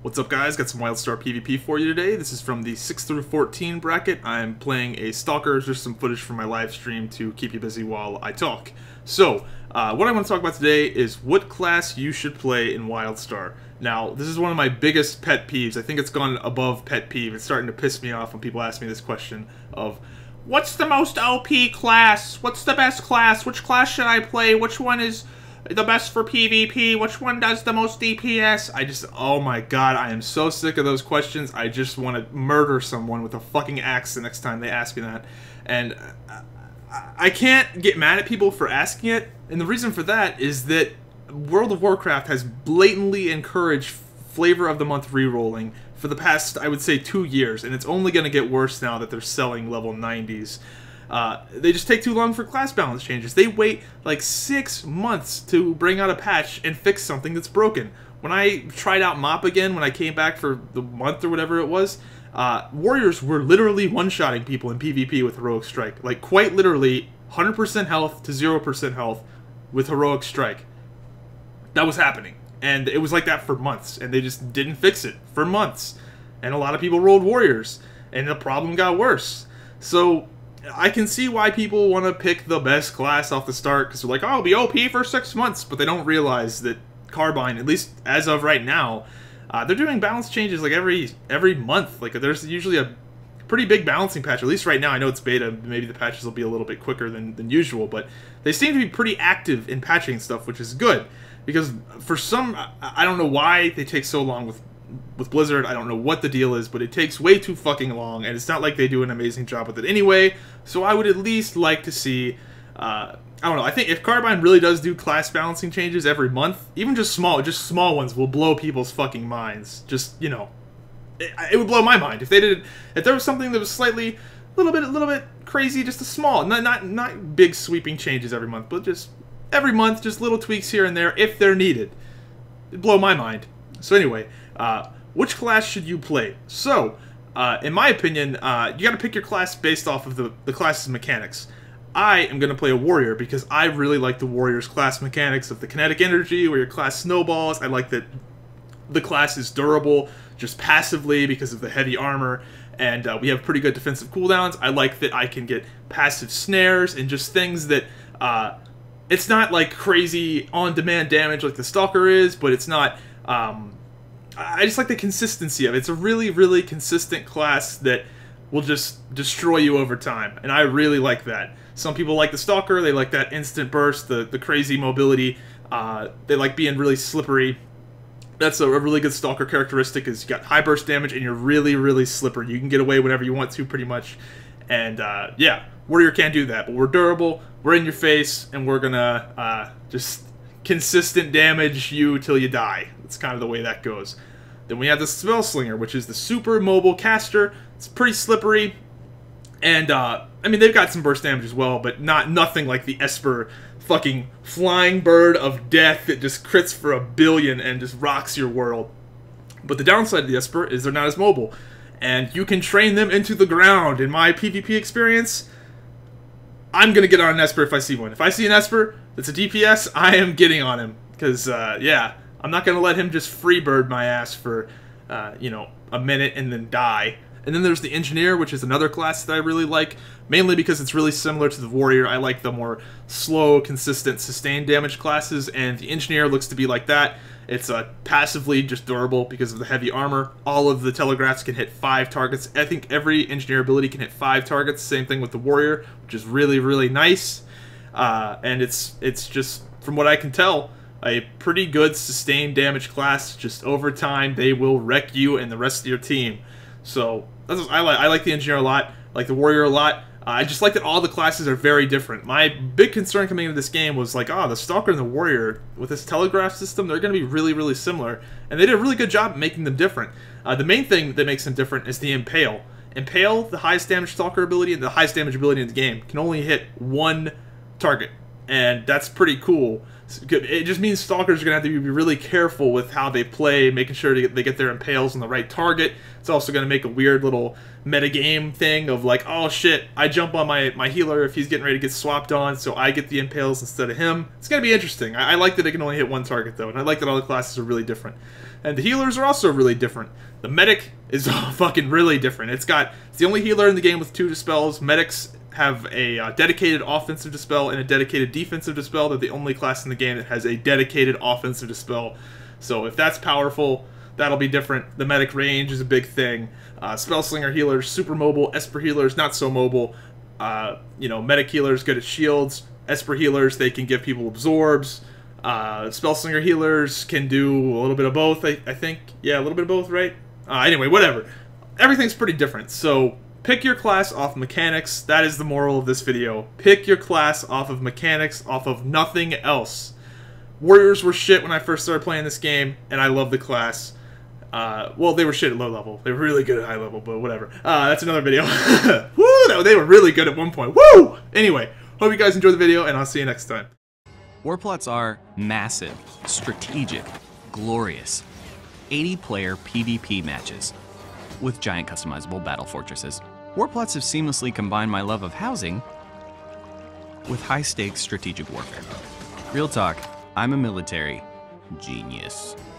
What's up, guys? Got some Wildstar PvP for you today. This is from the 6 through 14 bracket. I'm playing a Stalker. There's some footage from my live stream to keep you busy while I talk. So, what I want to talk about today is what class you should play in Wildstar. Now, this is one of my biggest pet peeves. I think it's gone above pet peeve. It's starting to piss me off when people ask me this question of, what's the most OP class? What's the best class? Which class should I play? Which one is the best for PvP? Which one does the most DPS? Oh my god, I am so sick of those questions. I just want to murder someone with a fucking axe the next time they ask me that. And I can't get mad at people for asking it, and the reason for that is that World of Warcraft has blatantly encouraged Flavor of the Month rerolling for the past, I would say, 2 years, and it's only going to get worse now that they're selling level 90s. They just take too long for class balance changes. They wait like 6 months to bring out a patch and fix something that's broken. When I tried out Mop again, when I came back for the month or whatever it was, Warriors were literally one-shotting people in PvP with Heroic Strike. Like, quite literally, 100% health to 0% health with Heroic Strike. That was happening. And it was like that for months, and they just didn't fix it for months. And a lot of people rolled Warriors, and the problem got worse. So I can see why people want to pick the best class off the start, because they're like, oh, it'll be OP for 6 months, but they don't realize that Carbine, at least as of right now, they're doing balance changes like every month. Like, there's usually a pretty big balancing patch, at least right now. I know it's beta, maybe the patches will be a little bit quicker than usual, but they seem to be pretty active in patching stuff, which is good, because for some, I don't know why they take so long with Blizzard. I don't know what the deal is, but it takes way too fucking long, and it's not like they do an amazing job with it anyway, so I would at least like to see, I don't know, I think if Carbine really does do class balancing changes every month, even just small ones will blow people's fucking minds. Just, you know, it would blow my mind if they did, if there was something that was slightly, a little bit crazy, just a small, not big sweeping changes every month, but just every month, just little tweaks here and there if they're needed. It'd blow my mind. So anyway, which class should you play? So, in my opinion, you gotta pick your class based off of the class's mechanics. I am gonna play a warrior because I really like the warrior's class mechanics of the kinetic energy, where your class snowballs. I like that the class is durable just passively because of the heavy armor, and we have pretty good defensive cooldowns. I like that I can get passive snares and just things that, it's not like crazy on-demand damage like the Stalker is, but it's not, I just like the consistency of it. It's a really, really consistent class that will just destroy you over time, and I really like that. Some people like the Stalker, they like that instant burst, the crazy mobility, they like being really slippery. That's a really good Stalker characteristic, is you got high burst damage and you're really, really slippery. You can get away whenever you want to, pretty much. And, yeah, Warrior can't do that, but we're durable, we're in your face, and we're gonna, just consistent damage you till you die. That's kind of the way that goes. Then we have the Spellslinger, which is the super mobile caster. It's pretty slippery, and, I mean, they've got some burst damage as well, but nothing like the Esper fucking flying bird of death that just crits for 1 billion and just rocks your world. But the downside of the Esper is they're not as mobile, and you can train them into the ground. In my PvP experience, I'm gonna get on an Esper if I see one. If I see an Esper that's a DPS, I am getting on him, because, yeah, I'm not gonna let him just freebird my ass for, you know, a minute and then die. And then there's the Engineer, which is another class that I really like, mainly because it's really similar to the Warrior. I like the more slow, consistent, sustained damage classes, and the Engineer looks to be like that. It's passively just durable because of the heavy armor. All of the telegraphs can hit 5 targets. I think every Engineer ability can hit 5 targets. Same thing with the Warrior, which is really, really nice. And it's just, from what I can tell, a pretty good sustained damage class. Just over time, they will wreck you and the rest of your team. So that's what I like the Engineer a lot, I like the Warrior a lot. I just like that all the classes are very different. My big concern coming into this game was like, oh, the Stalker and the Warrior, with this telegraph system, they're going to be really, really similar. And they did a really good job making them different. The main thing that makes them different is the Impale. Impale, the highest damage Stalker ability and the highest damage ability in the game, can only hit 1 target. And that's pretty cool. It just means Stalkers are going to have to be really careful with how they play, making sure they get their impales on the right target. It's also going to make a weird little metagame thing of like, oh shit, I jump on my healer if he's getting ready to get swapped on, so I get the impales instead of him. It's going to be interesting. I like that it can only hit one target though, and I like that all the classes are really different. And the healers are also really different. The medic is fucking really different. It's the only healer in the game with 2 dispels. Medics have a dedicated offensive dispel and a dedicated defensive dispel. They're the only class in the game that has a dedicated offensive dispel. So if that's powerful, that'll be different. The medic range is a big thing. Spellslinger healers, super mobile. Esper healers, not so mobile. Medic healers good at shields. Esper healers, they can give people absorbs. Spellslinger healers can do a little bit of both, I think. Yeah, a little bit of both, right? Anyway, whatever. Everything's pretty different, so pick your class off mechanics. That is the moral of this video. Pick your class off of mechanics, off of nothing else. Warriors were shit when I first started playing this game, and I love the class. Well, they were shit at low level. They were really good at high level, but whatever. That's another video. Woo! They were really good at one point. Woo! Anyway, hope you guys enjoyed the video, and I'll see you next time. War plots are massive, strategic, glorious. 80-player PvP matches with giant customizable battle fortresses. War plots have seamlessly combined my love of housing with high-stakes strategic warfare. Real talk, I'm a military genius.